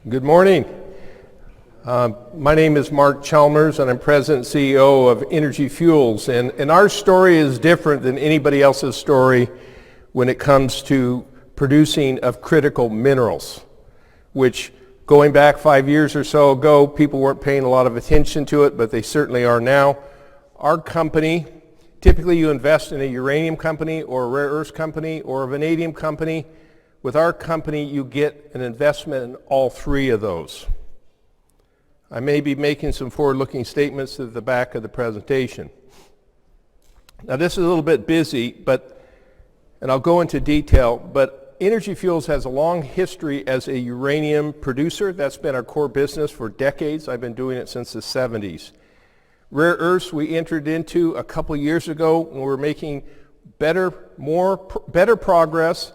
Good morning. My name is Mark Chalmers, and I'm President and CEO of Energy Fuels. And our story is different than anybody else's story when it comes to producing of critical minerals, which going back 5 years or so ago, people weren't paying a lot of attention to it, but they certainly are now. Our company, typically you invest in a uranium company or a rare earths company or a vanadium company. With our company, you get an investment in all three of those. I may be making some forward-looking statements at the back of the presentation. Now this is a little bit busy, and I'll go into detail, but Energy Fuels has a long history as a uranium producer. That's been our core business for decades. I've been doing it since the 70s. Rare earths we entered into a couple years ago, and we're making better progress,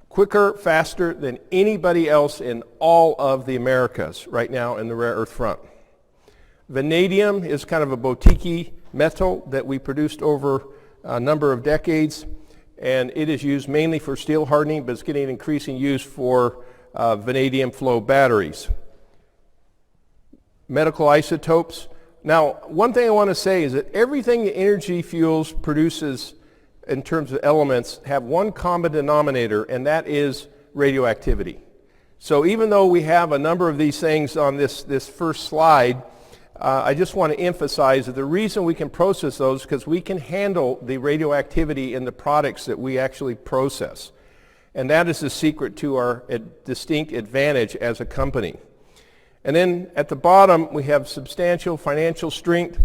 quicker, faster than anybody else in all of the Americas right now in the rare earth front. Vanadium is kind of a boutique metal that we produced over a number of decades, and it is used mainly for steel hardening, but it's getting increasing use for vanadium flow batteries. Medical isotopes. Now, one thing I want to say is that everything that Energy Fuels produces in terms of elements have one common denominator, and that is radioactivity. So even though we have a number of these things on this first slide, I just want to emphasize that the reason we can process those is because we can handle the radioactivity in the products that we actually process. And that is the secret to our distinct advantage as a company. And then at the bottom, we have substantial financial strength.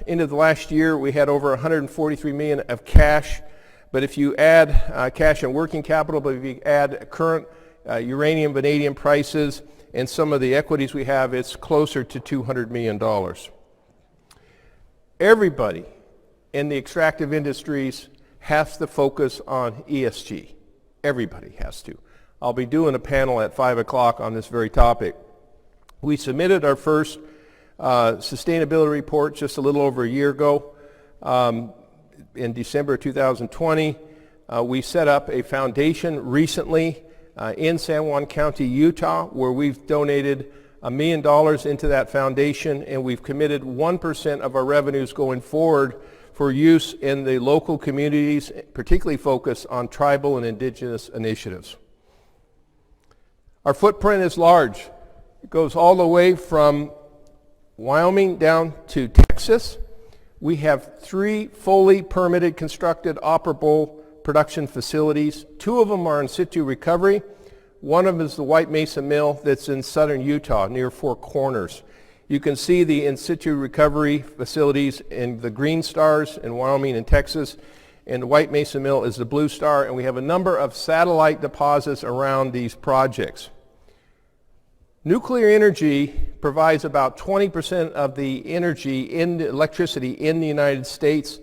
End of the last year, we had over $143 million of cash. But if you add cash and working capital, but if you add current uranium, vanadium prices, and some of the equities we have, it's closer to $200 million. Everybody in the extractive industries has to focus on ESG. Everybody has to. I'll be doing a panel at 5 o'clock on this very topic. We submitted our first sustainability report just a little over a year ago. In December 2020, we set up a foundation recently in San Juan County, Utah, where we've donated $1 million into that foundation, and we've committed 1% of our revenues going forward for use in the local communities, particularly focused on tribal and indigenous initiatives. Our footprint is large. It goes all the way from Wyoming down to Texas. We have 3 fully permitted, constructed, operable production facilities. 2 of them are in situ recovery. One of them is the White Mesa Mill that's in southern Utah near Four Corners. You can see the in situ recovery facilities in the green stars in Wyoming and Texas, and the White Mesa Mill is the blue star, and we have a number of satellite deposits around these projects. Nuclear energy provides about 20% of the energy in the electricity in the United States,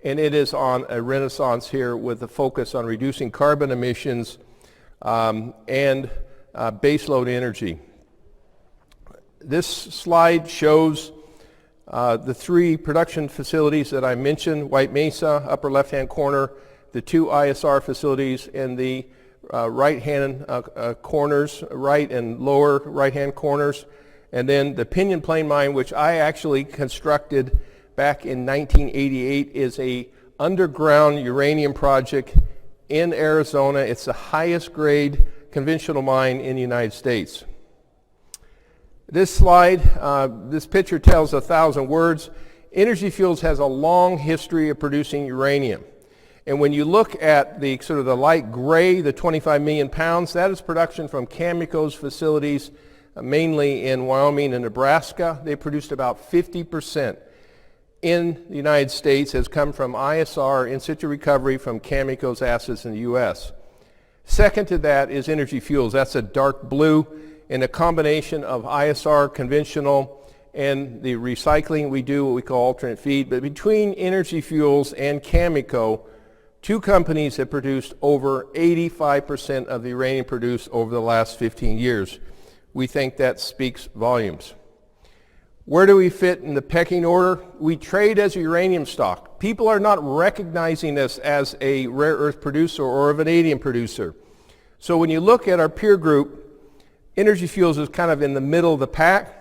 and it is on a renaissance here with a focus on reducing carbon emissions and baseload energy. This slide shows the 3 production facilities that I mentioned: White Mesa, upper left-hand corner, the 2 ISR facilities in the right-hand corners, right and lower right-hand corners, and then the Pinyon Plain Mine, which I actually constructed back in 1988, is a underground uranium project in Arizona. It's the highest grade conventional mine in the United States. This slide, this picture tells 1,000 words. Energy Fuels has a long history of producing uranium. And when you look at the sort of the light gray, the 25 million pounds, that is production from Cameco's facilities, mainly in Wyoming and Nebraska. They produced about 50% in the United States has come from ISR, in situ recovery, from Cameco's assets in the U.S. Second to that is Energy Fuels. That's a dark blue, and a combination of ISR, conventional, and the recycling we do, what we call alternate feed. But between Energy Fuels and Cameco, 2 companies have produced over 85% of the uranium produced over the last 15 years. We think that speaks volumes. Where do we fit in the pecking order? We trade as a uranium stock. People are not recognizing us as a rare earth producer or a vanadium producer. So when you look at our peer group, Energy Fuels is kind of in the middle of the pack.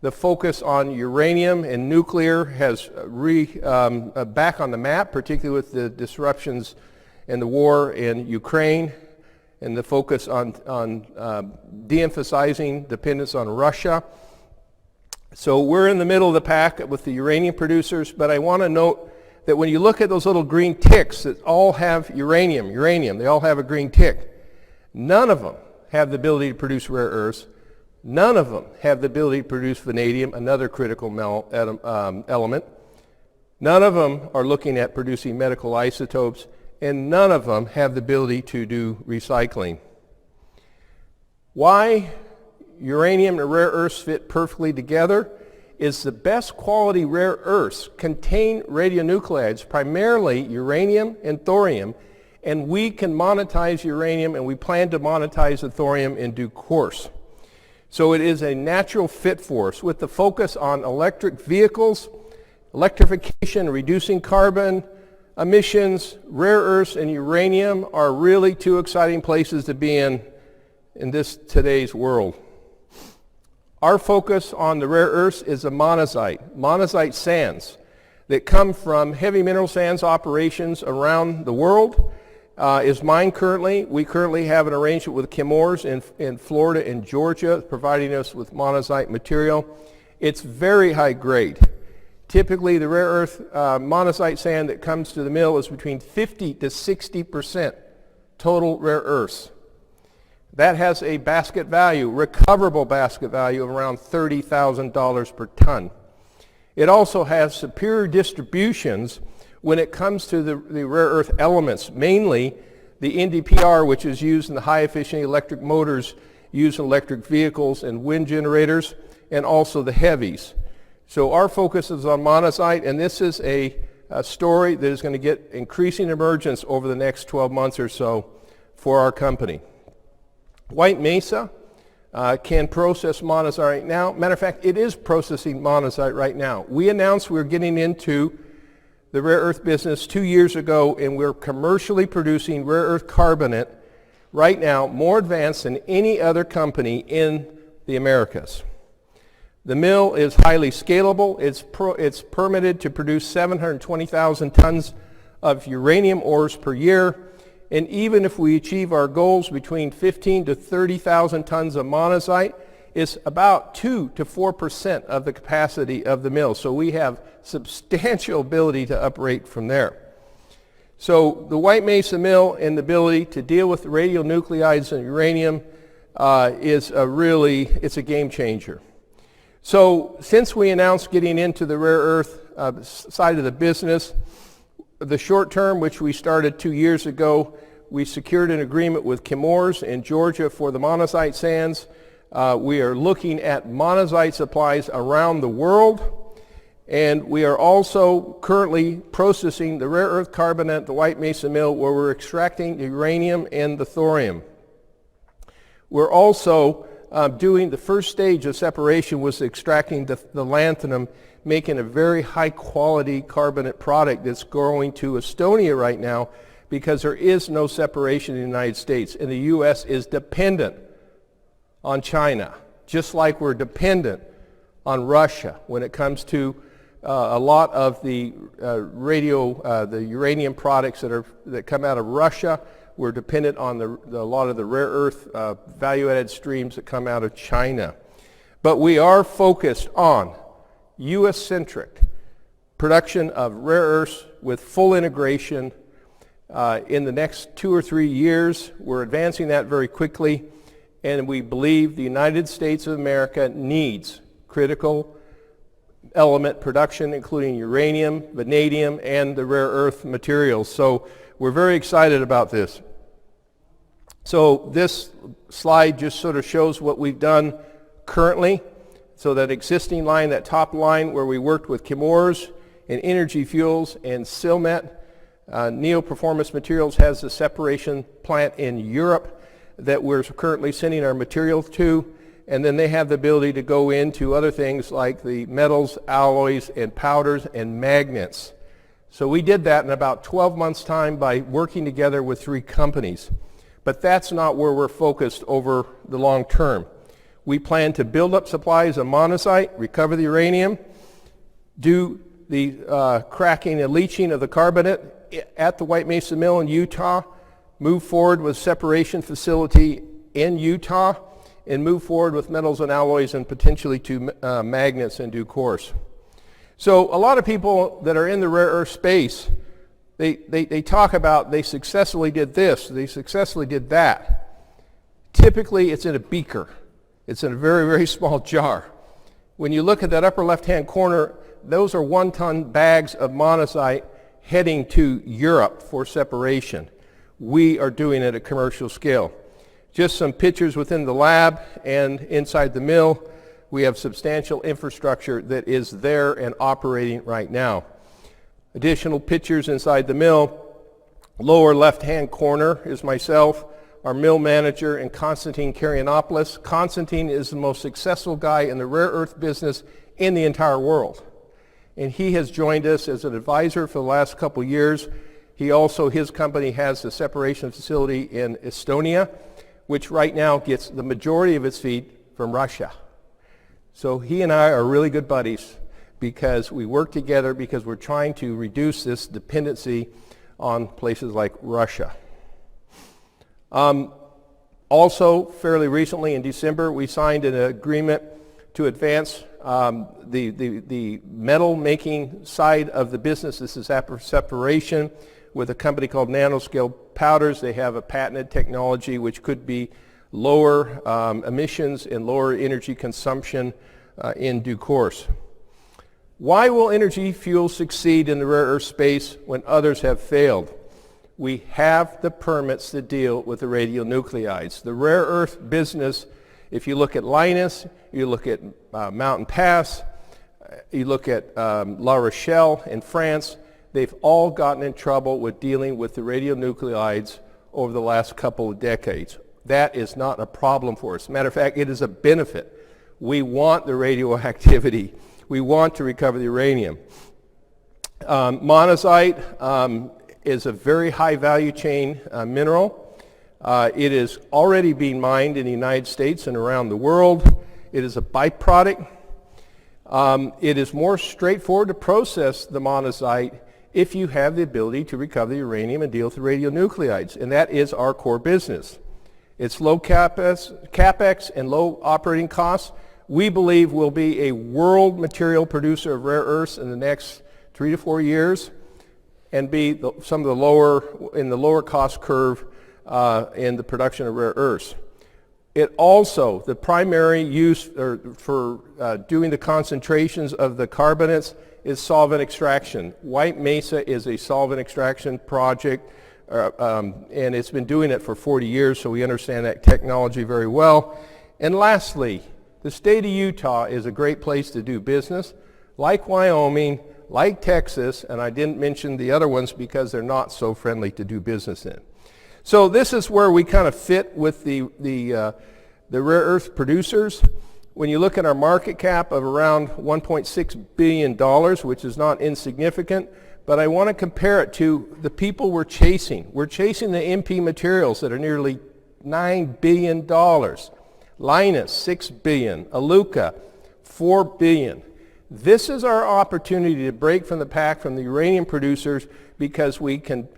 The focus on uranium and nuclear has back on the map, particularly with the disruptions and the war in Ukraine, and the focus on de-emphasizing dependence on Russia. So we're in the middle of the pack with the uranium producers, but I want to note that when you look at those little green ticks that all have uranium, they all have a green tick. None of them have the ability to produce rare earths. None of them have the ability to produce vanadium, another critical element. None of them are looking at producing medical isotopes, and none of them have the ability to do recycling. Why uranium and rare earths fit perfectly together is the best quality rare earths contain radionuclides, primarily uranium and thorium, and we can monetize uranium, and we plan to monetize the thorium in due course. So it is a natural fit for us. With the focus on electric vehicles, electrification, reducing carbon emissions, rare earths and uranium are really two exciting places to be in this today's world. Our focus on the rare earths is the monazite sands that come from heavy mineral sands operations around the world. Is mined currently. We currently have an arrangement with Chemours in Florida and Georgia, providing us with monazite material. It's very high grade. Typically, the rare earth monazite sand that comes to the mill is between 50 to 60% total rare earths. That has a basket value, recoverable basket value of around $30,000 per ton. It also has superior distributions when it comes to the rare earth elements, mainly the NdPr, which is used in the high efficiency electric motors used in electric vehicles and wind generators, and also the heavies. So our focus is on monazite, and this is a story that is going to get increasing emergence over the next 12 months or so for our company. White Mesa can process monazite right now. Matter of fact, it is processing monazite right now. We announced we're getting into the rare earth business 2 years ago, and we're commercially producing rare earth carbonate right now, more advanced than any other company in the Americas. The mill is highly scalable. It's permitted to produce 720,000 tons of uranium ores per year. And even if we achieve our goals between 15 to 30,000 tons of monazite, it's about 2 to 4% of the capacity of the mill. So we have substantial ability to operate from there. So the White Mesa mill and the ability to deal with radionuclides and uranium it's a game changer. So since we announced getting into the rare earth side of the business, the short term, which we started 2 years ago, we secured an agreement with Chemours in Georgia for the monazite sands. We are looking at monazite supplies around the world, and we are also currently processing the rare earth carbonate at the White Mesa mill, where we're extracting the uranium and the thorium. We're also doing the first stage of separation, was extracting the lanthanum, making a very high quality carbonate product that's going to Estonia right now, because there is no separation in the United States, and the U.S. is dependent on China, just like we're dependent on Russia when it comes to a lot of the the uranium products that come out of Russia. We're dependent on a lot of the rare earth value-added streams that come out of China. But we are focused on U.S.-centric production of rare earths with full integration in the next 2 or 3 years. We're advancing that very quickly, and we believe the United States of America needs critical element production, including uranium, vanadium, and the rare earth materials. So we're very excited about this. So this slide just sort of shows what we've done currently. So that existing line, that top line where we worked with Chemours and Energy Fuels and Silmet, Neo Performance Materials has a separation plant in Europe that we're currently sending our material to, and then they have the ability to go into other things like the metals, alloys, and powders and magnets. So we did that in about 12 months' time by working together with 3 companies. But that's not where we're focused over the long term. We plan to build up supplies of monazite, recover the uranium, do the cracking and leaching of the carbonate at the White Mesa Mill in Utah, move forward with separation facility in Utah, and move forward with metals and alloys and potentially to magnets in due course. So a lot of people that are in the rare earth space, they talk about they successfully did this, they successfully did that. Typically it's in a beaker. It's in a very, very small jar. When you look at that upper left-hand corner, those are 1-ton bags of monazite heading to Europe for separation. We are doing it at commercial scale. Just some pictures within the lab and inside the mill. We have substantial infrastructure that is there and operating right now. Additional pictures inside the mill. Lower left-hand corner is myself, our mill manager, and Konstantin Karyanopoulos. Konstantin is the most successful guy in the rare earth business in the entire world. And he has joined us as an advisor for the last couple years. His company has a separation facility in Estonia, which right now gets the majority of its feed from Russia. So he and I are really good buddies because we work together because we're trying to reduce this dependency on places like Russia. Also, fairly recently in December, we signed an agreement to advance the metal making side of the business. This is after separation with a company called Nanoscale Powders. They have a patented technology which could be lower emissions and lower energy consumption in due course. Why will Energy Fuels succeed in the rare earth space when others have failed? We have the permits to deal with the radionuclides. The rare earth business, if you look at Linus, you look at Mountain Pass, you look at La Rochelle in France, they've all gotten in trouble with dealing with the radionuclides over the last couple of decades. That is not a problem for us. Matter of fact, it is a benefit. We want the radioactivity. We want to recover the uranium. Monazite is a very high value chain mineral. It is already being mined in the United States and around the world. It is a byproduct. It is more straightforward to process the monazite if you have the ability to recover the uranium and deal with the radionuclides, and that is our core business. It's low capex and low operating costs. We believe we'll be a world material producer of rare earths in the next 3 to 4 years and be some of the lower cost curve in the production of rare earths. It also, the primary use for doing the concentrations of the carbonates is solvent extraction. White Mesa is a solvent extraction project and it's been doing it for 40 years, so we understand that technology very well. And lastly, the state of Utah is a great place to do business, like Wyoming, like Texas, and I didn't mention the other ones because they're not so friendly to do business in. So this is where we kind of fit with the rare earth producers. When you look at our market cap of around $1.6 billion, which is not insignificant, but I want to compare it to the people we're chasing. We're chasing the MP materials that are nearly $9 billion. Linus, $6 billion. Aluka, $4 billion. This is our opportunity to break from the pack from the uranium producers because we can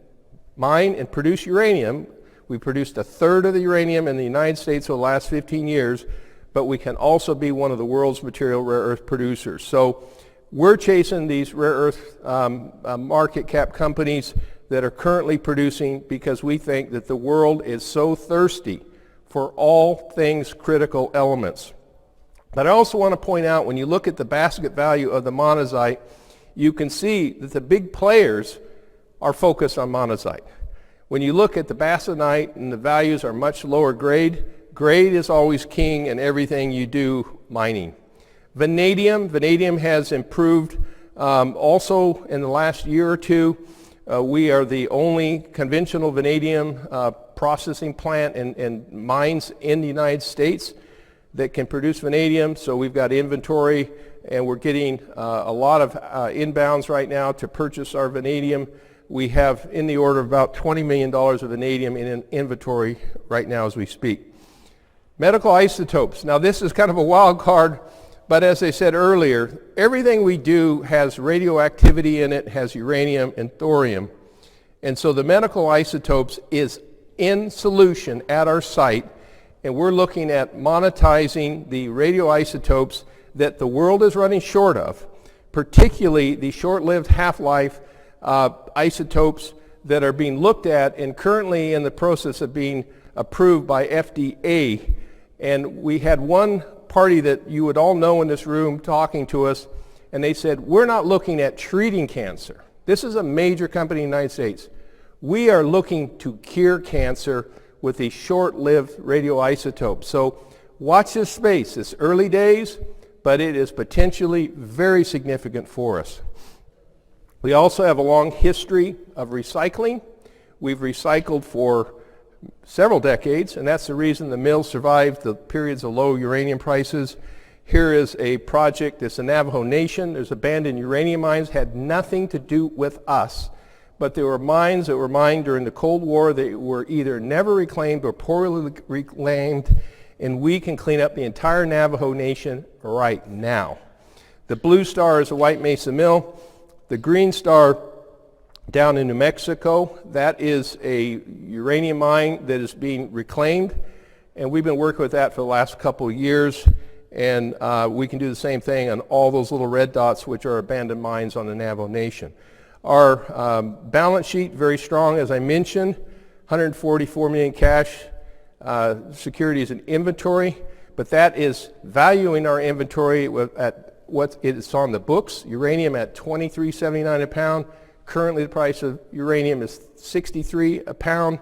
mine and produce uranium. We produced a third of the uranium in the United States over the last 15 years, but we can also be one of the world's material rare earth producers. So we're chasing these rare earth market cap companies that are currently producing because we think that the world is so thirsty for all things critical elements. But I also want to point out, when you look at the basket value of the monazite, you can see that the big players are focused on monazite. When you look at the bastnäsite and the values are much lower grade, grade is always king in everything you do mining. Vanadium has improved also in the last year or two. We are the only conventional vanadium processing plant and mines in the United States that can produce vanadium, so we've got inventory and we're getting a lot of inbounds right now to purchase our vanadium. We have in the order of about $20 million of vanadium in inventory right now as we speak. Medical isotopes. Now this is kind of a wild card, but as I said earlier, everything we do has radioactivity in it, has uranium and thorium. And so the medical isotopes is in solution at our site, and we're looking at monetizing the radioisotopes that the world is running short of, particularly the short-lived half-life isotopes that are being looked at and currently in the process of being approved by FDA. And we had one party that you would all know in this room talking to us, and they said, we're not looking at treating cancer. This is a major company in the United States. We are looking to cure cancer with these short-lived radioisotopes. So watch this space. It's early days, but it is potentially very significant for us. We also have a long history of recycling. We've recycled for several decades, and that's the reason the mill survived the periods of low uranium prices. Here is a project, it's the Navajo Nation. There's abandoned uranium mines, had nothing to do with us, but there were mines that were mined during the Cold War. They were either never reclaimed or poorly reclaimed, and we can clean up the entire Navajo Nation right now. The blue star is a White Mesa Mill. The green star down in New Mexico, that is a uranium mine that is being reclaimed, and we've been working with that for the last couple of years, and we can do the same thing on all those little red dots which are abandoned mines on the Navajo Nation. Our balance sheet, very strong, as I mentioned, 144 million cash, securities and inventory, but that is valuing our inventory at what is on the books. Uranium at $23.79 a pound. Currently the price of uranium is $63 a pound.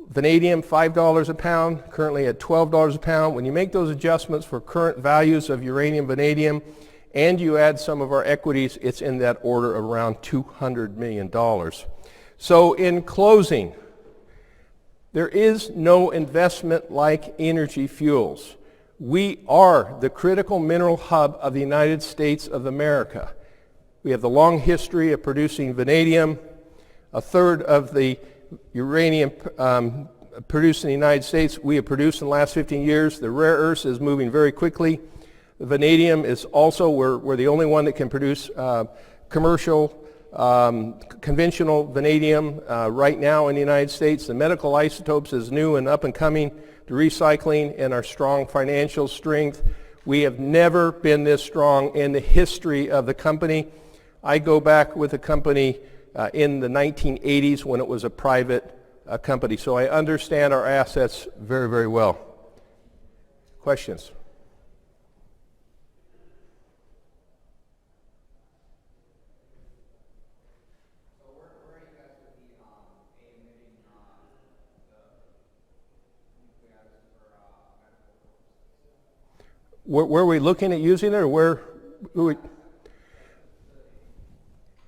Vanadium, $5 a pound, currently at $12 a pound. When you make those adjustments for current values of uranium, vanadium, and you add some of our equities, it's in that order of around $200 million. So in closing, there is no investment like Energy Fuels. We are the critical mineral hub of the United States of America. We have the long history of producing vanadium. A third of the uranium produced in the United States we have produced in the last 15 years. The rare earths is moving very quickly. The vanadium is also, we're the only one that can produce commercial, conventional vanadium right now in the United States. The medical isotopes is new and up and coming. The recycling and our strong financial strength. We have never been this strong in the history of the company. I go back with the company in the 1980s when it was a private company, so I understand our assets very, very well. Questions? Where are we looking at using it, or where?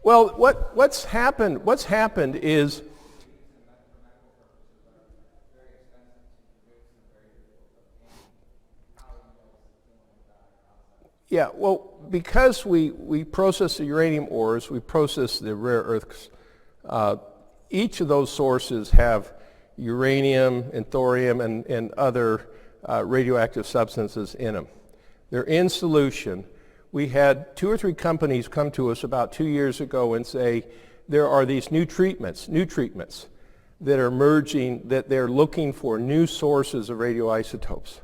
Well, what's happened is, yeah, well, because we process the uranium ores, we process the rare earths, each of those sources have uranium and thorium and other radioactive substances in them. They're in solution. We had 2 or 3 companies come to us about 2 years ago and say there are these new treatments that are emerging, that they're looking for new sources of radioisotopes.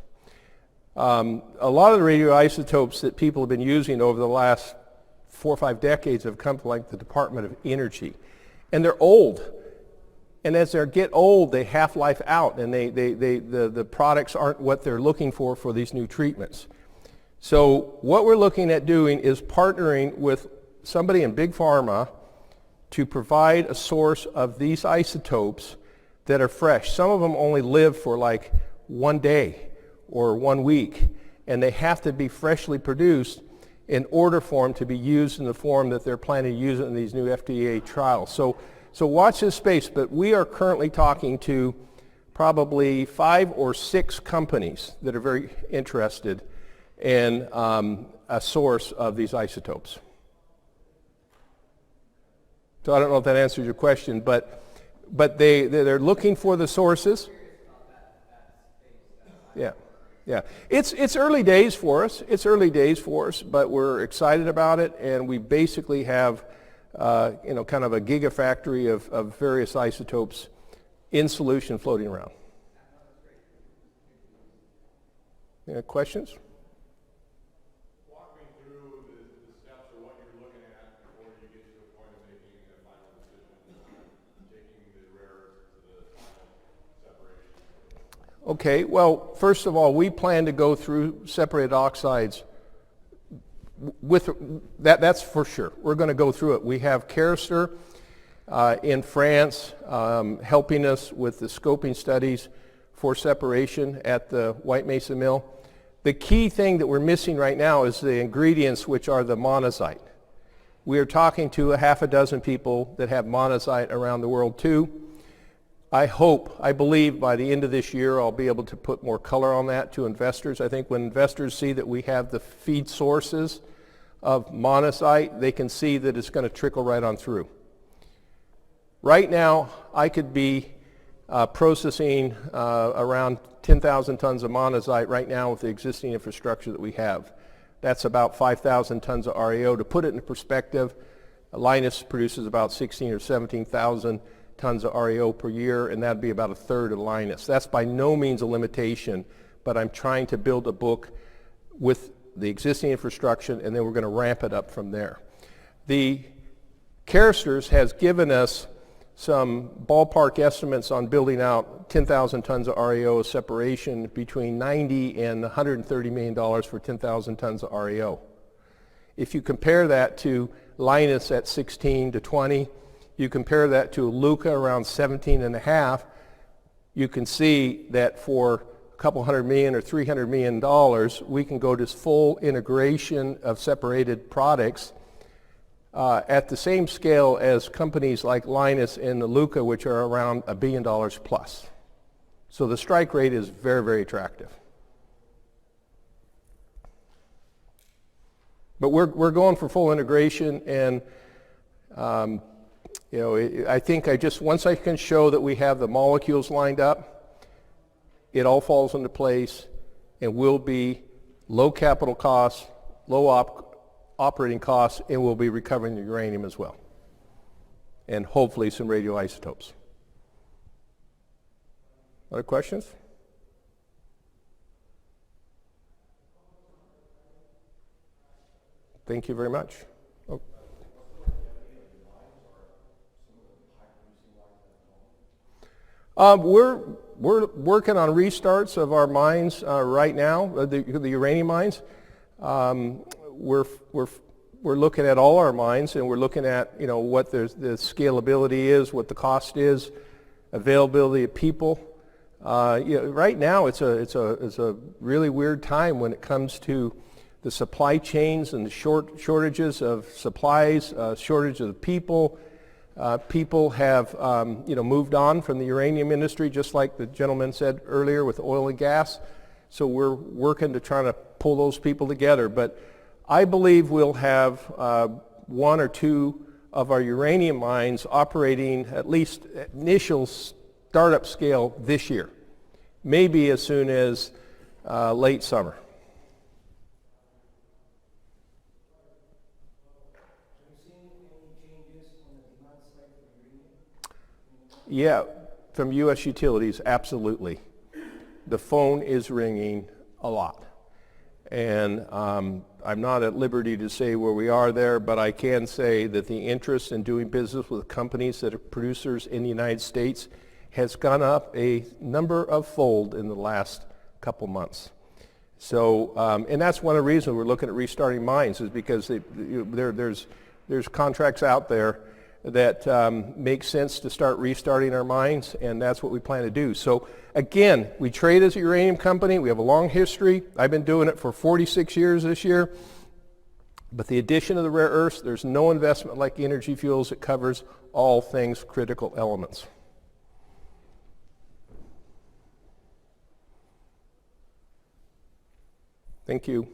A lot of the radioisotopes that people have been using over the last 4 or 5 decades have come from like the Department of Energy, and they're old. And as they get old, they half-life out, and the products aren't what they're looking for these new treatments. So what we're looking at doing is partnering with somebody in Big Pharma to provide a source of these isotopes that are fresh. Some of them only live for like 1 day or 1 week, and they have to be freshly produced in order for them to be used in the form that they're planning to use it in these new FDA trials. So watch this space, but we are currently talking to probably 5 or 6 companies that are very interested in a source of these isotopes. So I don't know if that answers your question, but they're looking for the sources. Yeah. Yeah, it's early days for us. It's early days for us, but we're excited about it, and we basically have, kind of a gigafactory of various isotopes in solution floating around. Any questions? Walk me through the steps of what you're looking at before you get to the point of making a final decision on taking the rare earth to the final separation. Okay, well, first of all, we plan to go through separated oxides with that's for sure. We're going to go through it. We have Carester in France helping us with the scoping studies for separation at the White Mesa Mill. The key thing that we're missing right now is the ingredients, which are the monazite. We are talking to a half a dozen people that have monazite around the world too. I believe by the end of this year I'll be able to put more color on that to investors. I think when investors see that we have the feed sources of monazite, they can see that it's going to trickle right on through. Right now, I could be processing around 10,000 tons of monazite right now with the existing infrastructure that we have. That's about 5,000 tons of REO. To put it in perspective, Linus produces about 16 or 17,000 tons of REO per year, and that'd be about a third of Linus. That's by no means a limitation, but I'm trying to build a book with the existing infrastructure, and then we're going to ramp it up from there. The Caresters has given us some ballpark estimates on building out 10,000 tons of REO separation between $90 and $130 million for 10,000 tons of REO. If you compare that to Linus at 16 to 20, you compare that to Luca around 17 and a half, you can see that for a couple $100 million or $300 million, we can go to full integration of separated products at the same scale as companies like Linus and Luca, which are around $1 billion plus. So the strike rate is very, very attractive. But we're going for full integration, and I think once I can show that we have the molecules lined up, it all falls into place and will be low capital costs, low operating costs, and we'll be recovering the uranium as well, and hopefully some radioisotopes. Other questions? Thank you very much. Oh. We're working on restarts of our mines right now, the uranium mines. We're looking at all our mines, and we're looking at what the scalability is, what the cost is, availability of people. Right now it's a really weird time when it comes to the supply chains and the shortages of supplies, shortage of people. People have moved on from the uranium industry, just like the gentleman said earlier with oil and gas. So we're working to try to pull those people together. But I believe we'll have one or two of our uranium mines operating at least at initial startup scale this year, maybe as soon as late summer. Yeah, from U.S. utilities, absolutely. The phone is ringing a lot. And I'm not at liberty to say where we are there, but I can say that the interest in doing business with companies that are producers in the United States has gone up a number of fold in the last couple months. So, and that's one of the reasons we're looking at restarting mines, is because there's contracts out there that make sense to start restarting our mines, and that's what we plan to do. So again, we trade as a uranium company. We have a long history. I've been doing it for 46 years this year. But the addition of the rare earths, there's no investment like Energy Fuels that covers all things critical elements. Thank you.